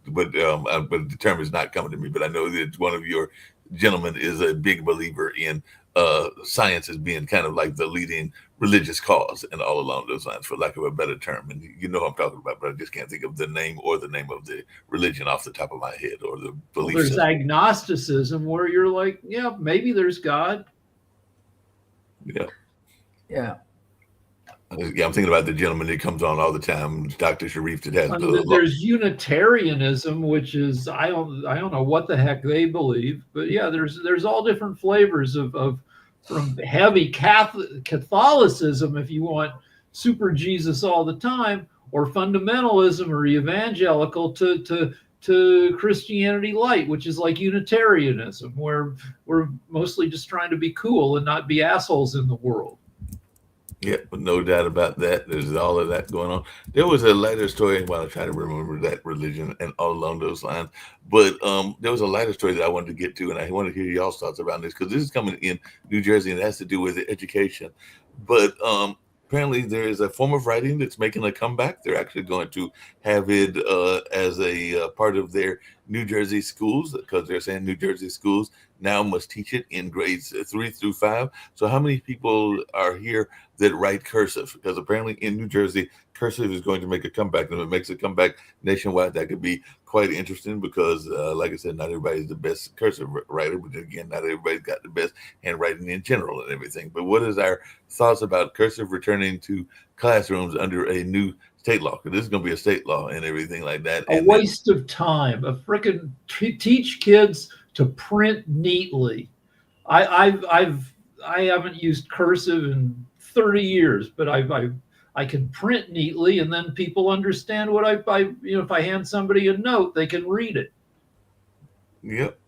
but the term is not coming to me. But I know that one of your gentlemen is a big believer in science as being kind of like the leading religious cause, and all along those lines, for lack of a better term. And you know what I'm talking about, but I just can't think of the name or the name of the religion off the top of my head, or the belief There's system. agnosticism, where you're like, yeah, maybe there's God. Yeah. Yeah. Yeah, I'm thinking about the gentleman that comes on all the time, Dr. Sharif, that has There's Unitarianism, which is I don't know what the heck they believe, but yeah, there's all different flavors of from heavy Catholicism, if you want super Jesus all the time, or fundamentalism or evangelical, to Christianity light, which is like Unitarianism, where we're mostly just trying to be cool and not be assholes in the world. Yeah, no doubt about that. There's all of that going on. There was a lighter story. While I try to remember that religion and all along those lines, but there was a lighter story that I wanted to get to, and I want to hear y'all's thoughts about this, because this is coming in New Jersey and it has to do with education. But apparently there is a form of writing that's making a comeback. They're actually going to have it as a part of their New Jersey schools, because they're saying New Jersey schools now must teach it in grades 3 through 5. So how many people are here that write cursive? Because apparently in New Jersey, cursive is going to make a comeback. And if it makes a comeback nationwide, that could be quite interesting, because like I said, not everybody's the best cursive writer, but again, not everybody's got the best handwriting in general and everything. But what is our thoughts about cursive returning to classrooms under a new state law? Because this is going to be a state law and everything like that. A waste of time. A freaking teach kids to print neatly. I haven't used cursive in 30 years, but I can print neatly, and then people understand what I if I hand somebody a note, they can read it. Yep.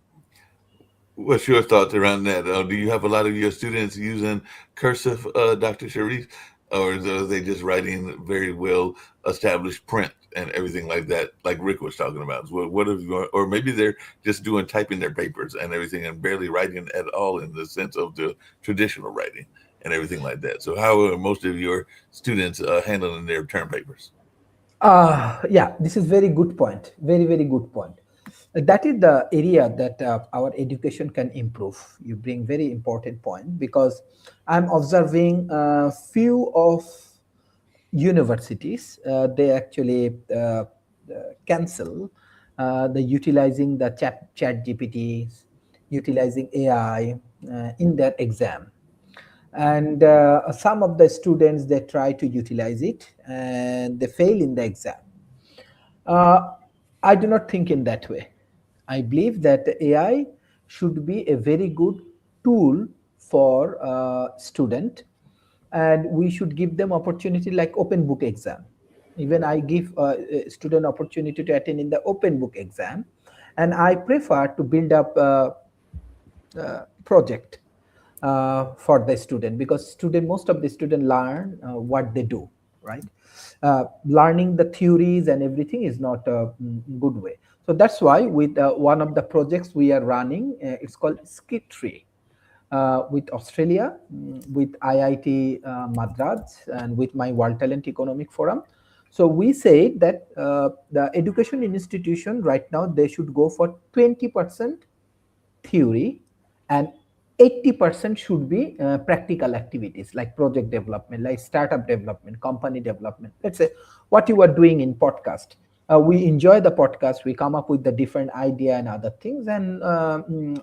What's your thoughts around that? Do you have a lot of your students using cursive, Dr. Sharif, or are they just writing very well established print and everything like that, like Rick was talking about? What have you, or maybe they're just typing their papers and everything and barely writing at all in the sense of the traditional writing and everything like that. So how are most of your students handling their term papers? Yeah, this is very good point. Very, very good point. That is the area that our education can improve. You bring very important point, because I'm observing few of universities, they actually cancel the utilizing the chat GPTs, utilizing AI in their exam. And some of the students, they try to utilize it and they fail in the exam. I do not think in that way. I believe that AI should be a very good tool for student, and we should give them opportunity like open book exam. Even I give a student opportunity to attend in the open book exam, and I prefer to build up a project for the student, because most of the student learn what they do, right? Learning the theories and everything is not a good way. So that's why with one of the projects we are running, it's called SkitTree, with Australia, with IIT Madras, and with my World Talent Economic Forum. So we say that the education institution right now, they should go for 20% theory and 80% should be practical activities like project development, like startup development, company development. Let's say what you are doing in podcast. We enjoy the podcast. We come up with the different idea and other things. And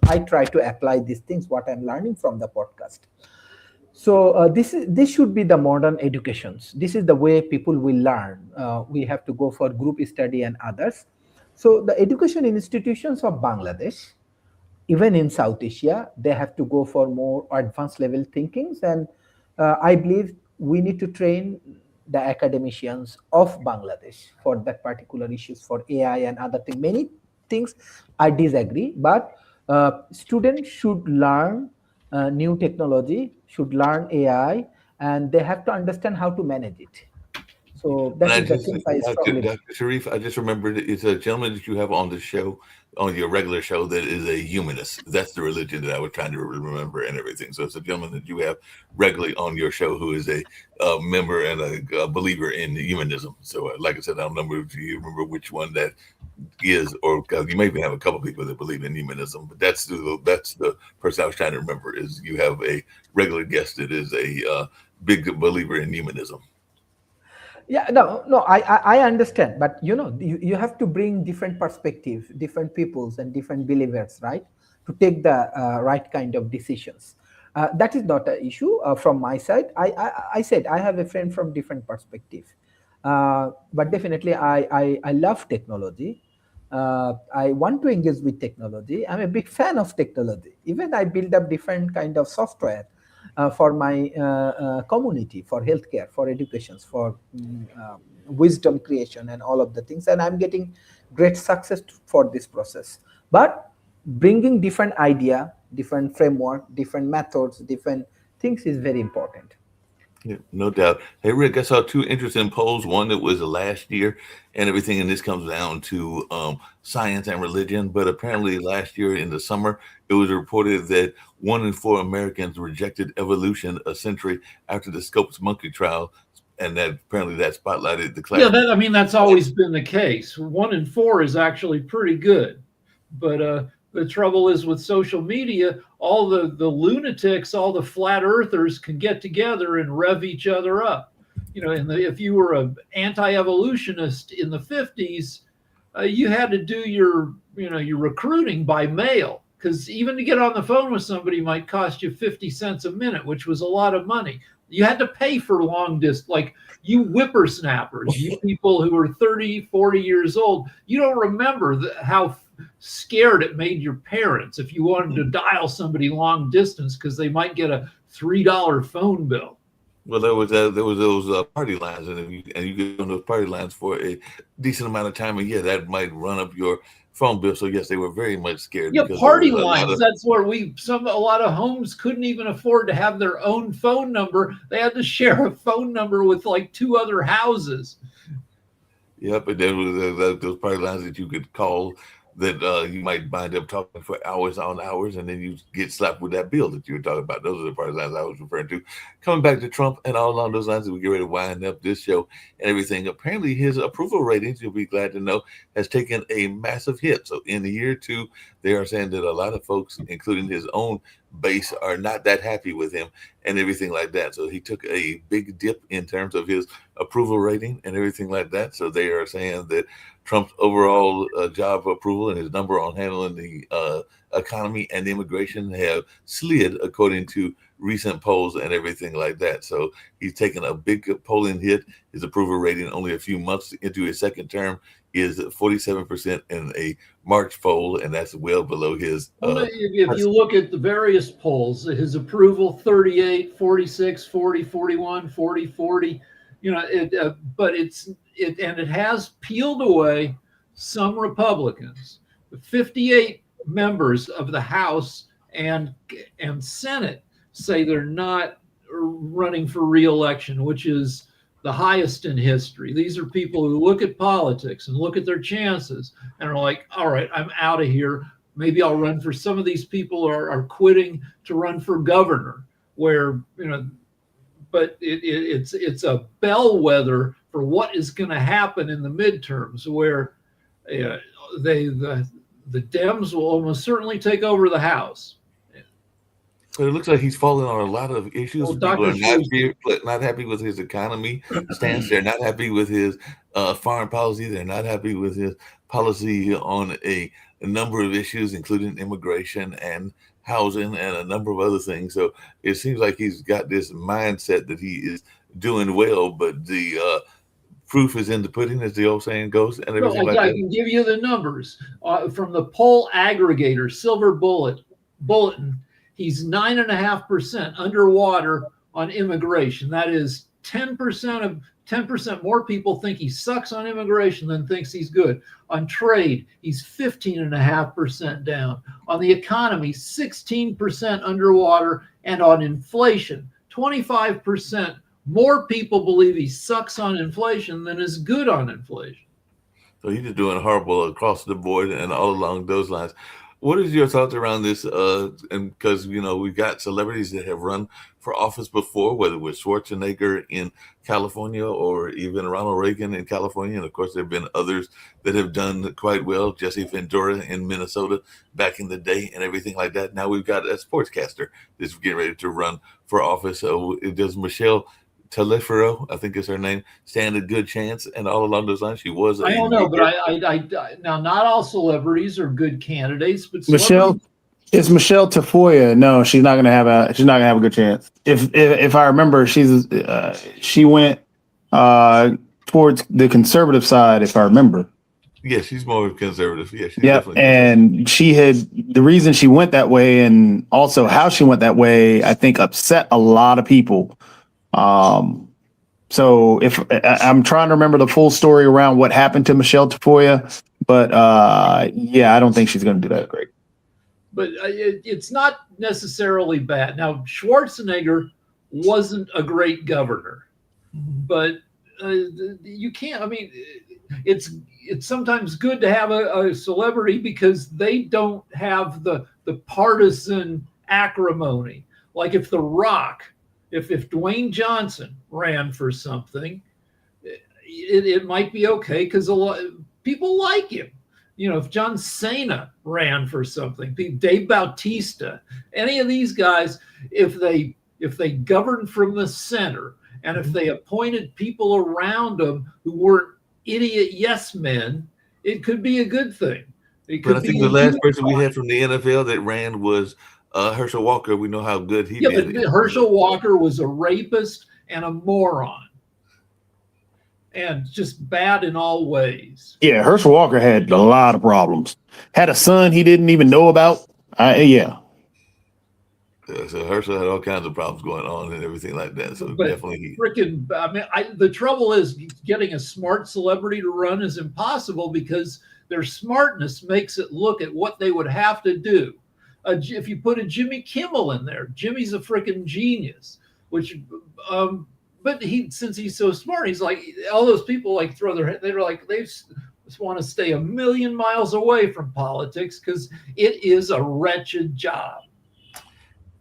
I try to apply these things, what I'm learning from the podcast. So this should be the modern educations. This is the way people will learn. We have to go for group study and others. So the education institutions of Bangladesh, even in South Asia, they have to go for more advanced level thinkings. And I believe we need to train the academicians of Bangladesh for that particular issues for AI and other things. Many things I disagree, but students should learn new technology, should learn AI, and they have to understand how to manage it. So that is the thing I strongly. Dr. Sharif, I just remembered it's a gentleman that you have on the show, on your regular show, that is a humanist. That's the religion that I was trying to remember and everything. So it's a gentleman that you have regularly on your show who is a member and a believer in humanism. So like I said, I don't remember if you remember which one that is, or you may even have a couple people that believe in humanism, but that's the person I was trying to remember. Is you have a regular guest that is a big believer in humanism. Yeah, no, I understand, but you have to bring different perspectives, different peoples, and different believers, right, to take the right kind of decisions. That is not an issue from my side. I said I have a friend from different perspective, but definitely I love technology. I want to engage with technology. I'm a big fan of technology. Even I build up different kind of software for my community, for healthcare, for education, for wisdom creation and all of the things. And I'm getting great success for this process. But bringing different idea, different framework, different methods, different things is very important. Yeah, no doubt. Hey, Rick, I saw two interesting polls. One that was last year and everything, and this comes down to science and religion. But apparently last year in the summer, it was reported that 1 in 4 Americans rejected evolution a century after the Scopes monkey trial. And that apparently that spotlighted the class. Yeah, that's always been the case. 1 in 4 is actually pretty good. But the trouble is with social media, all the lunatics, all the flat earthers can get together and rev each other up. If you were an anti-evolutionist in the 50s, you had to do your recruiting by mail, because even to get on the phone with somebody might cost you 50 cents a minute, which was a lot of money. You had to pay for long distance, like you whippersnappers, you people who are 30, 40 years old, you don't remember how scared it made your parents if you wanted to dial somebody long distance because they might get a $3 phone bill. Well, there was those party lines, and you get on those party lines for a decent amount of time, and that might run up your phone bill. So yes, they were very much scared. Yeah, party lines. That's where a lot of homes couldn't even afford to have their own phone number. They had to share a phone number with like 2 other houses. Yep, and there was those party lines that you could call that you might wind up talking for hours on hours, and then you get slapped with that bill that you were talking about. Those are the party lines I was referring to. Coming back to Trump and all along those lines, as we get ready to wind up this show and everything, apparently his approval ratings, you'll be glad to know, has taken a massive hit. So in the year 2, they are saying that a lot of folks, including his own base, are not that happy with him and everything like that. So he took a big dip in terms of his approval rating and everything like that. So they are saying that Trump's overall job approval and his number on handling the economy and immigration have slid according to recent polls and everything like that. So he's taken a big polling hit. His approval rating only a few months into his second term is 47% in a March poll, and that's well below his. If you look at the various polls, his approval 38, 46, 40, 41, 40, 40. But it has peeled away some Republicans. 58 members of the House and Senate say they're not running for re-election, which is the highest in history. These are people who look at politics and look at their chances and are like, all right, I'm out of here. Maybe I'll run for. Some of these people are quitting to run for governor, where but it's a bellwether for what is going to happen in the midterms, where the Dems will almost certainly take over the House. So it looks like he's falling on a lot of issues. People are not happy with his economy stance. They're not happy with his foreign policy. They're not happy with his policy on a number of issues, including immigration and housing and a number of other things. So it seems like he's got this mindset that he is doing well, but the proof is in the pudding, as the old saying goes. And everything I can give you the numbers from the poll aggregator, Silver Bulletin. He's 9.5% underwater on immigration. That is 10% more people think he sucks on immigration than thinks he's good. On trade, he's 15.5% down. On the economy, 16% underwater. And on inflation, 25% more people believe he sucks on inflation than is good on inflation. So he's just doing horrible across the board and all along those lines. What is your thoughts around this? And because, we've got celebrities that have run for office before, whether it was Schwarzenegger in California or even Ronald Reagan in California. And of course, there have been others that have done quite well. Jesse Ventura in Minnesota back in the day and everything like that. Now we've got a sportscaster that's getting ready to run for office. So does Michelle Taliaferro, I think is her name, stand a good chance? And all along those lines, she was. I don't know, but I now not all celebrities are good candidates, but it's Michelle Tafoya. No, she's not gonna have a good chance. If I remember, she went towards the conservative side. If I remember. Yeah, she's more conservative. Yeah, she's definitely. And the reason she went that way, and also how she went that way, I think upset a lot of people. So if I'm trying to remember the full story around what happened to Michelle Tafoya, but yeah, I don't think she's going to do that great. But it's not necessarily bad. Now, Schwarzenegger wasn't a great governor, but you can't. I mean, it's sometimes good to have a celebrity because they don't have the partisan acrimony. Like if The Rock. If Dwayne Johnson ran for something, it might be okay because a lot people like him. If John Cena ran for something, Dave Bautista, any of these guys, if they governed from the center and if they appointed people around them who weren't idiot yes men, it could be a good thing. But I think the last person we had from the NFL that ran was Herschel Walker. We know how good he did. But Herschel Walker was a rapist and a moron and just bad in all ways. Yeah, Herschel Walker had a lot of problems. Had a son he didn't even know about. Yeah. So Herschel had all kinds of problems going on and everything like that. So but definitely. The trouble is getting a smart celebrity to run is impossible because their smartness makes it look at what they would have to do. If you put a Jimmy Kimmel in there, Jimmy's a freaking genius. But since he's so smart, he's like all those people like throw their head. They're like they just want to stay a million miles away from politics because it is a wretched job.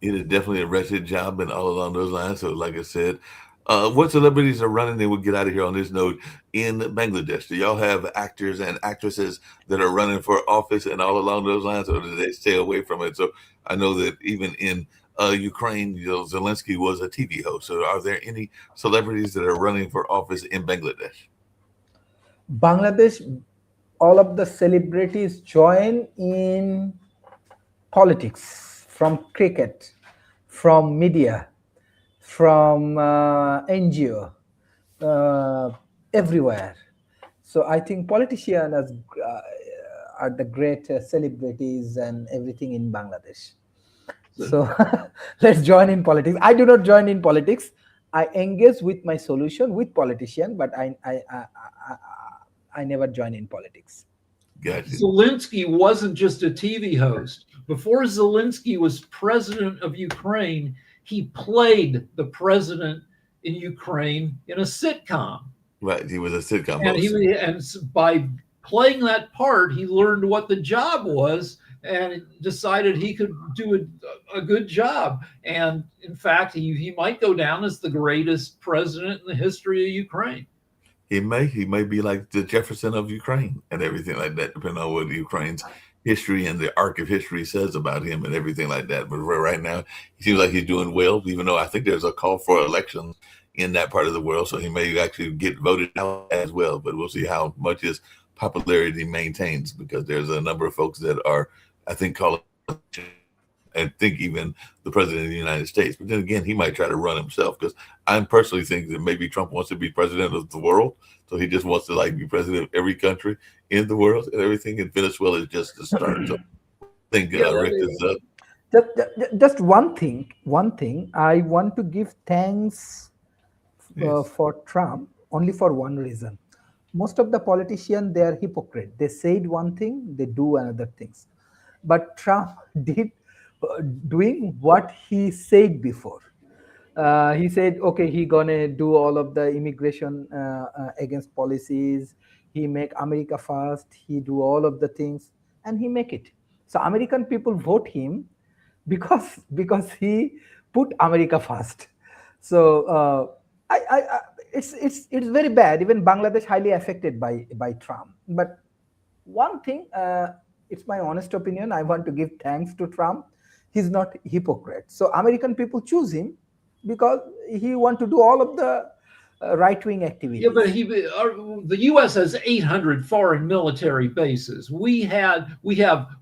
It is definitely a wretched job, and all along those lines. So, like I said, what celebrities are running? Then we'll get out of here on this note. In Bangladesh, do y'all have actors and actresses that are running for office and all along those lines, or do they stay away from it? So I know that even in Ukraine, Zelensky was a TV host. So are there any celebrities that are running for office in Bangladesh? Bangladesh, all of the celebrities join in politics, from cricket, from media, from NGO, everywhere. So I think politicians are the great celebrities and everything in Bangladesh. So let's join in politics. I do not join in politics. I engage with my solution with politicians, but I never join in politics. Gotcha. Zelensky wasn't just a TV host. Before Zelensky was president of Ukraine, he played the president in Ukraine in a sitcom. Right, he was a sitcom host. And by playing that part, he learned what the job was and decided he could do a good job. And in fact, he might go down as the greatest president in the history of Ukraine. He may be like the Jefferson of Ukraine and everything like that, depending on what Ukraine's history and the arc of history says about him and everything like that. But right now, he seems like he's doing well, even though I think there's a call for elections in that part of the world. So he may actually get voted out as well. But we'll see how much his popularity maintains, because there's a number of folks that are, I think, calling, and think even the president of the United States. But then again, he might try to run himself, because I personally think that maybe Trump wants to be president of the world. So he just wants to be president of every country in the world and everything. And Venezuela is just the start. So I think Rick is Just one thing. I want to give thanks Yes. for Trump only for one reason. Most of the politicians, they are hypocrite. They said one thing, they do another things. But Trump did doing what he said before. He said, okay, he gonna do all of the immigration against policies. He make America first. He do all of the things, and he make it. So American people vote him because he put America first. So it's very bad. Even Bangladesh highly affected by Trump. But one thing, it's my honest opinion. I want to give thanks to Trump. He's not hypocrite. So American people choose him because he want to do all of the right-wing activities. Yeah, but the U.S. has 800 foreign military bases. We have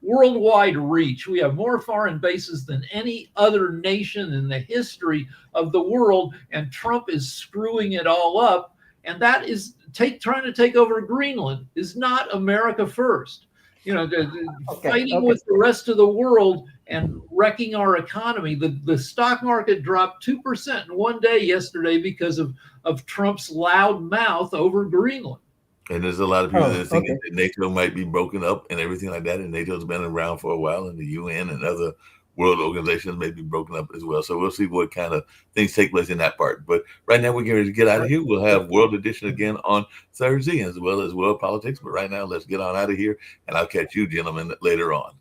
worldwide reach. We have more foreign bases than any other nation in the history of the world, and Trump is screwing it all up. And that is trying to take over Greenland is not America first. You know, fighting with the rest of the world and wrecking our economy. The stock market dropped 2% in one day yesterday because of Trump's loud mouth over Greenland. And there's a lot of people that are thinking that NATO might be broken up and everything like that. And NATO's been around for a while, and the UN and other world organizations may be broken up as well. So we'll see what kind of things take place in that part. But right now we're getting ready to get out of here. We'll have World Edition again on Thursday, as well as World Politics. But right now, let's get on out of here, and I'll catch you gentlemen later on.